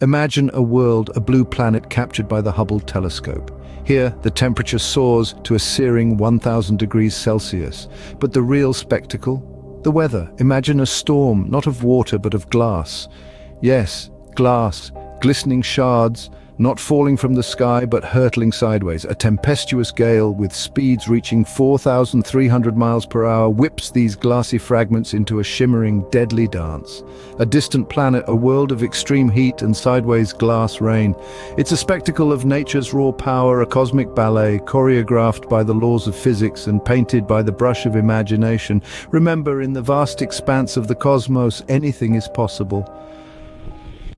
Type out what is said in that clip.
Imagine a world, a blue planet captured by the Hubble telescope. Here, the temperature soars to a searing 1000 degrees Celsius. But the real spectacle? The weather. Imagine a storm, not of water but of glass. Yes, glass, glistening shards, not falling from the sky but hurtling sideways. A tempestuous gale with speeds reaching 4,300 miles per hour whips these glassy fragments into a shimmering, deadly dance. A distant planet, a world of extreme heat and sideways glass rain. It's a spectacle of nature's raw power, a cosmic ballet, choreographed by the laws of physics and painted by the brush of imagination. Remember, in the vast expanse of the cosmos, anything is possible.